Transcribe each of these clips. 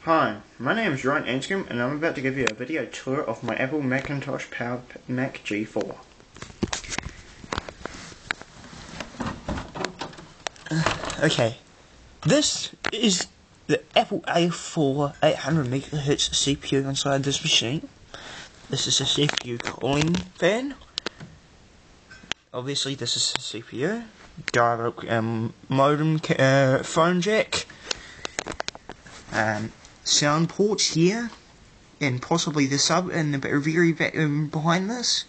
Hi, my name is Anscombe and I'm about to give you a video tour of my Apple Macintosh PowerMac G4. Okay, this is the Apple A4 800MHz CPU inside this machine. This is a CPU cooling fan. Obviously this is a CPU. Direct modem, phone jack. Sound ports here, and possibly the sub in the very back behind this.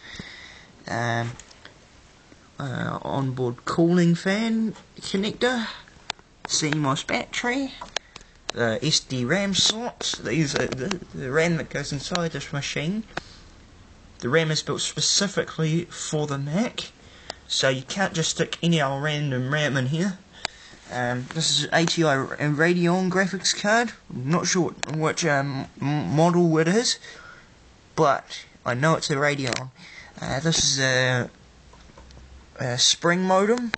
Onboard cooling fan connector, CMOS battery, the SD RAM slots. These are the RAM that goes inside this machine. The RAM is built specifically for the Mac, so you can't just stick any old random RAM in here. This is an ATI Radeon graphics card. I'm not sure which model it is, but I know it's a Radeon. This is a Spring modem,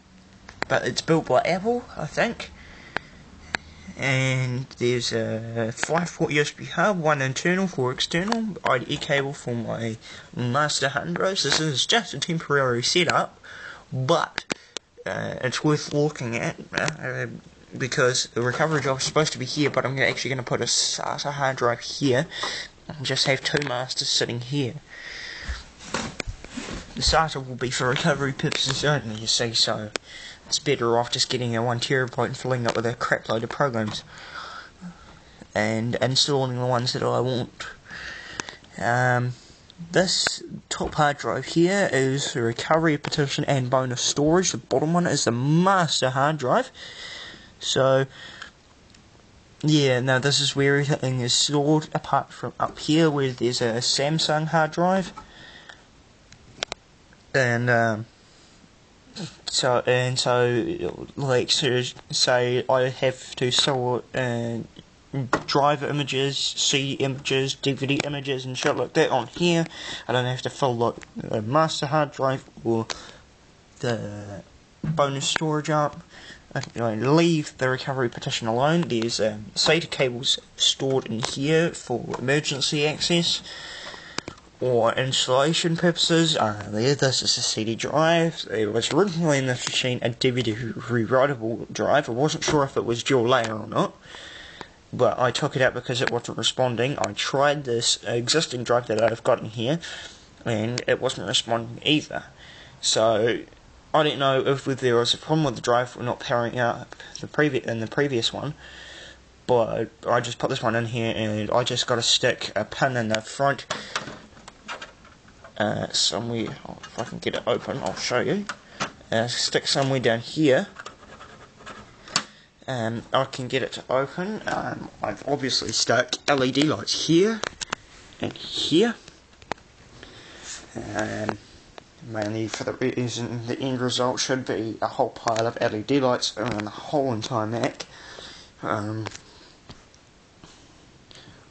but it's built by Apple, I think. And there's a 5-port USB hub, one internal, 4 external, IDE cable for my master hard drives. This is just a temporary setup, but it's worth looking at because the recovery job is supposed to be here, but I'm actually going to put a SATA hard drive here and just have two masters sitting here. The SATA will be for recovery purposes only, you see, so it's better off just getting a 1TB and filling it with a crap load of programs and installing the ones that I want. This top hard drive here is the recovery partition and bonus storage. The bottom one is the master hard drive. So yeah, now this is where everything is stored, apart from up here where there's a Samsung hard drive. And so like, so say I have to store driver images, CD images, DVD images and shit like that on here. I don't have to fill like the master hard drive or the bonus storage up. I leave the recovery partition alone. There's SATA cables stored in here for emergency access or installation purposes. This is a CD drive. It was originally in this machine a DVD rewritable drive. I wasn't sure if it was dual layer or not, but I took it out because it wasn't responding. I tried this existing drive that I've got in here, and it wasn't responding either. So I didn't know if there was a problem with the drive not powering up the previous one. But I just put this one in here, and I just got to stick a pin in the front somewhere. If I can get it open, I'll show you. Stick somewhere down here. I can get it to open. I've obviously stuck LED lights here and here, mainly for the reason the end result should be a whole pile of LED lights around the whole entire Mac.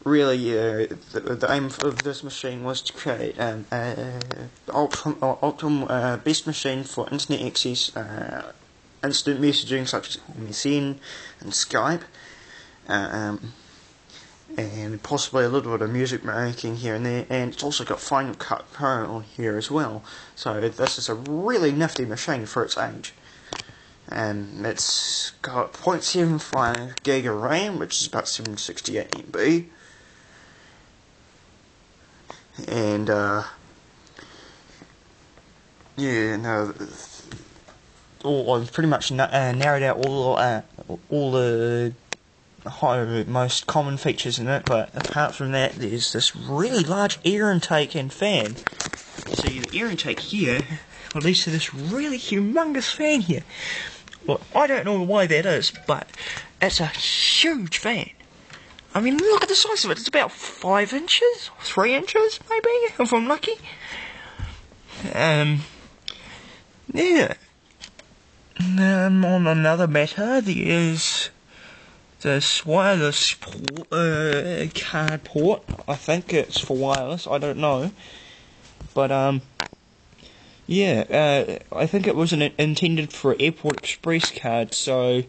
Really, the aim of this machine was to create an optimal best machine for internet access, instant messaging such as MSN and Skype, and possibly a little bit of music making here and there, and it's also got Final Cut Pro on here as well. So this is a really nifty machine for its age. It's got 0.75 gig of RAM, which is about 768 MB, and yeah, no. I've pretty much narrowed out all the most common features in it, but apart from that, there's this really large air intake and fan. See, the air intake here leads to this really humongous fan here. Well, I don't know why that is, but it's a huge fan. I mean, look at the size of it. It's about 5 inches, 3 inches, maybe, if I'm lucky. Yeah. On another matter, there is this wireless card port. I think it's for wireless, I don't know. But, yeah, I think it was intended for Airport Express cards, so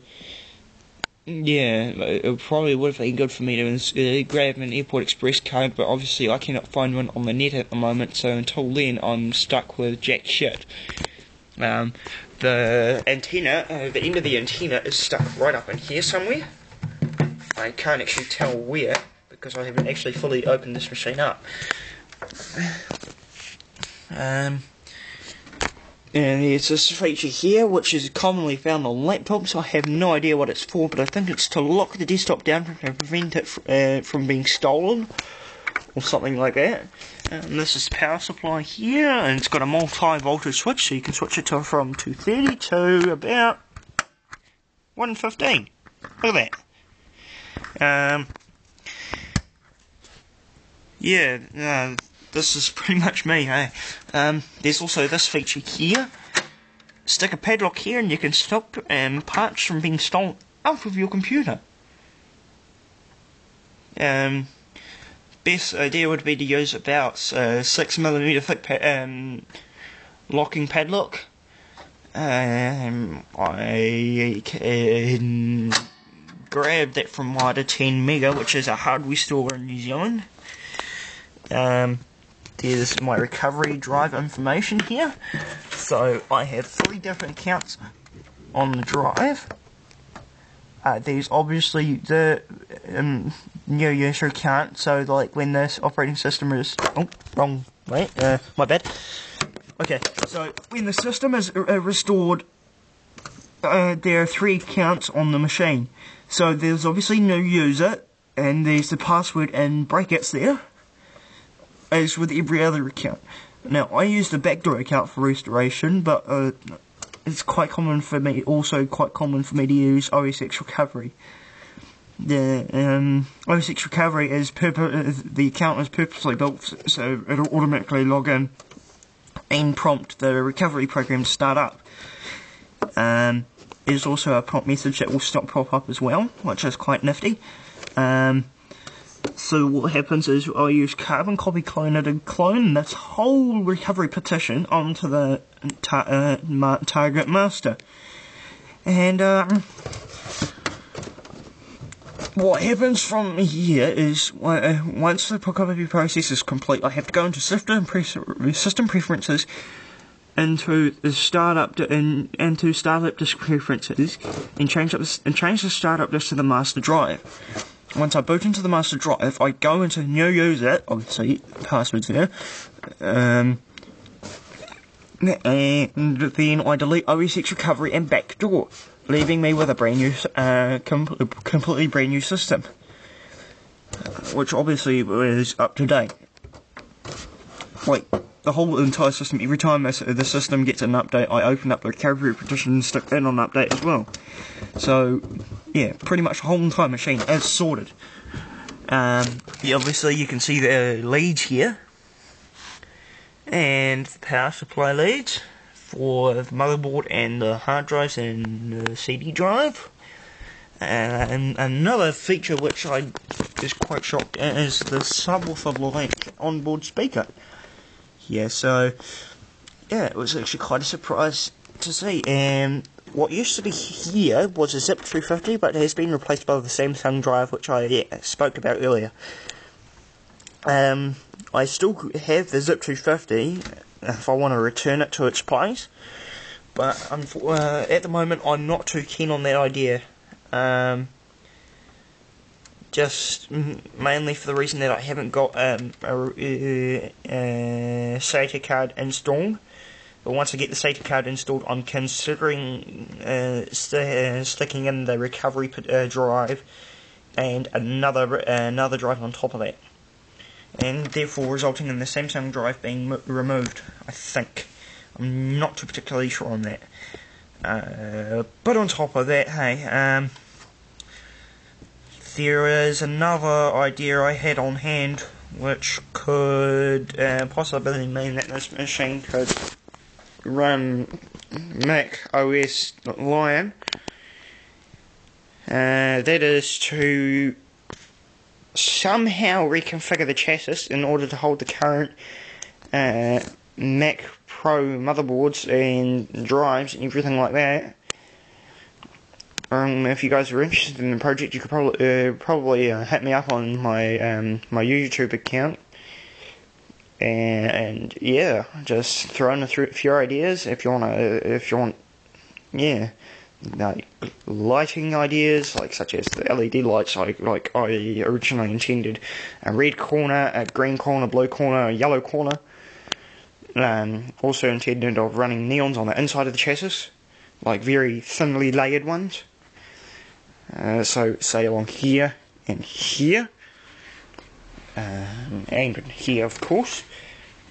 Yeah, it probably would have been good for me to grab an Airport Express card, but obviously I cannot find one on the net at the moment, so until then I'm stuck with jack shit. The antenna, the end of the antenna is stuck right up in here somewhere. I can't actually tell where, because I haven't actually fully opened this machine up. And there's this feature here, which is commonly found on laptops. I have no idea what it's for, but I think it's to lock the desktop down to prevent it from being stolen, or something like that. And this is the power supply here, and it's got a multi-voltage switch, so you can switch it from 230 to about 115. Look at that. Yeah, this is pretty much me, hey. There's also this feature here. Stick a padlock here and you can stop parts from being stolen out of your computer. Best idea would be to use about 6mm thick locking padlock. I can grab that from Wider 10 Mega, which is a hardware store in New Zealand. There's my recovery drive information here. So I have 3 different accounts on the drive. There's obviously the new user account, so like when this operating system is... Oh, wrong way, my bad. Okay, so when the system is restored, there are 3 accounts on the machine. So there's obviously new user, and there's the password in brackets there, as with every other account. Now, I use the backdoor account for restoration, but it's quite common for me to use OSX recovery. The OSX recovery is the account is purposely built so it'll automatically log in and prompt the recovery program to start up. There's also a prompt message that will stop pop-up as well, which is quite nifty. So what happens is I use carbon copy cloner to clone this whole recovery petition onto the target master. And what happens from here is once the recovery process is complete, I have to go into system preferences, into the startup into startup disk preferences, and change the startup disk to the master drive. Once I boot into the master drive, I go into new user, obviously passwords there, and then I delete OSX recovery and backdoor, leaving me with a brand new, completely brand new system, which obviously is up to date. Like the whole entire system, every time the system gets an update, I open up the recovery petition and stick that on update as well. So, yeah, pretty much the whole entire machine is sorted. Yeah, obviously you can see the leads here, and the power supply leads for the motherboard and the hard drives and the CD drive. And another feature which I was quite shocked at is the subwoofer like onboard speaker. Yeah, so yeah, it was actually quite a surprise to see. And what used to be here was a Zip 350, but it has been replaced by the Samsung drive, which I spoke about earlier. I still have the Zip 350 if I want to return it to its place, but at the moment I'm not too keen on that idea. Just mainly for the reason that I haven't got a SATA card installed. But once I get the SATA card installed, I'm considering sticking in the recovery drive and another drive on top of that, and therefore resulting in the Samsung drive being removed, I think. I'm not too particularly sure on that. But on top of that, hey, there is another idea I had on hand, which could possibly mean that this machine could run Mac OS Lion. That is to somehow reconfigure the chassis in order to hold the current Mac Pro motherboards and drives and everything like that. if you guys are interested in the project, you could probably hit me up on my my YouTube account, and yeah, just throw in a few ideas if you want, yeah, like lighting ideas, like such as the LED lights, like I originally intended, a red corner, a green corner, blue corner, a yellow corner. Also intended of running neons on the inside of the chassis, like very thinly layered ones. So say along here and here, and here of course,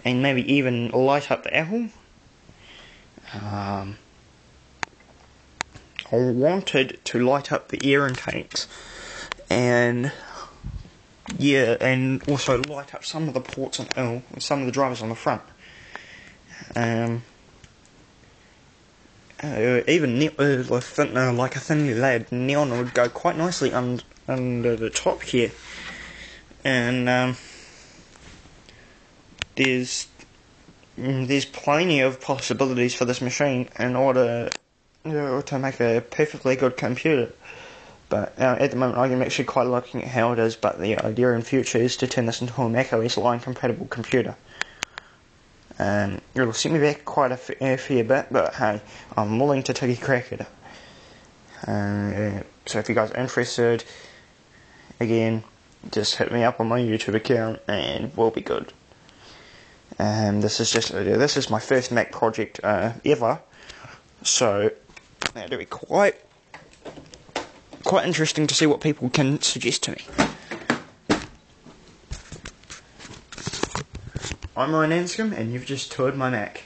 and maybe even light up the apple. I wanted to light up the air intakes, and yeah, and also light up some of the ports and some of the drivers on the front. Even like a thinly layered neon would go quite nicely under the top here, and there's plenty of possibilities for this machine in order to make a perfectly good computer. But at the moment I'm actually quite looking at how it is, but the idea in future is to turn this into a macOS line compatible computer. It'll set me back quite a fair bit, but hey, I'm willing to take a crack at it. So if you guys are interested, again, just hit me up on my YouTube account and we'll be good. This is my first Mac project ever, so it'll be quite interesting to see what people can suggest to me. I'm Anscombe, and you've just toured my Mac.